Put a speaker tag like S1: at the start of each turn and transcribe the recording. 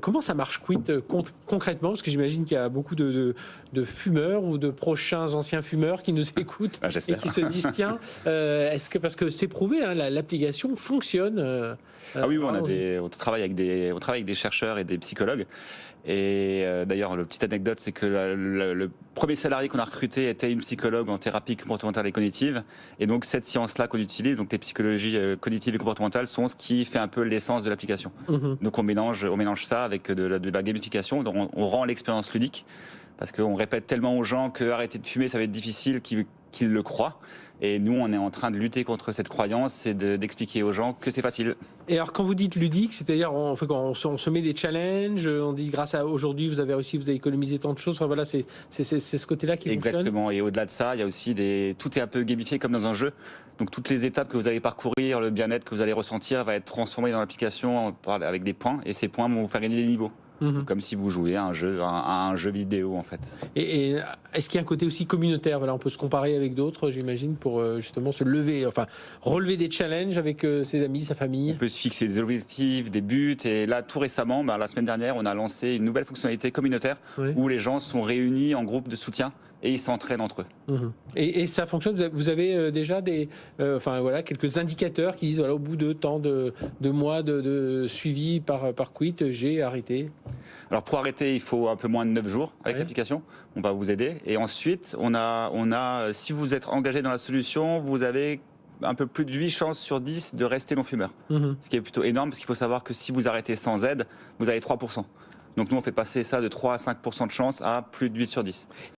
S1: comment ça marche Quit concrètement? Parce que j'imagine qu'il y a beaucoup de fumeurs ou de prochains anciens fumeurs qui nous écoutent et qui se disent tiens, est-ce que parce que c'est prouvé, hein, l'application fonctionne.
S2: Ah oui, on travaille avec des chercheurs et des psychologues. Et d'ailleurs, la petite anecdote, c'est que le premier salarié qu'on a recruté était une psychologue en thérapie comportementale et cognitive. Et donc, cette science-là qu'on utilise, donc les psychologies cognitives et comportementales, sont ce qui fait un peu l'essence de l'application. Donc, on mélange ça avec de la gamification. Donc, on rend l'expérience ludique. Parce qu'on répète tellement aux gens que arrêter de fumer, ça va être difficile qu'ils le croient. Et nous, on est en train de lutter contre cette croyance et d'expliquer aux gens que c'est facile.
S1: Et alors, quand vous dites ludique, c'est-à-dire on se met des challenges, on dit grâce à aujourd'hui, vous avez réussi, vous avez économisé tant de choses. Enfin voilà, c'est ce côté-là qui fonctionne.
S2: Exactement. Et au-delà de ça, il y a aussi tout est un peu gamifié comme dans un jeu. Donc toutes les étapes que vous allez parcourir, le bien-être que vous allez ressentir va être transformé dans l'application avec des points. Et ces points vont vous faire gagner des niveaux. Comme si vous jouiez à un jeu vidéo en fait.
S1: Et est-ce qu'il y a un côté aussi communautaire? Voilà, on peut se comparer avec d'autres, j'imagine, pour justement relever des challenges avec ses amis, sa famille.
S2: On peut se fixer des objectifs, des buts. Et là, tout récemment, la semaine dernière, on a lancé une nouvelle fonctionnalité communautaire où les gens sont réunis en groupe de soutien et ils s'entraînent entre eux.
S1: Et ça fonctionne. Vous avez déjà quelques indicateurs qui disent au bout de tant de mois de suivi par Quit, j'ai arrêté.
S2: Alors pour arrêter, il faut un peu moins de 9 jours avec l'application. On va vous aider. Et ensuite, on a, si vous êtes engagé dans la solution, vous avez un peu plus de 8 chances sur 10 de rester non-fumeur. Ce qui est plutôt énorme parce qu'il faut savoir que si vous arrêtez sans aide, vous avez 3%. Donc nous, on fait passer ça de 3 à 5% de chance à plus de 8 sur 10.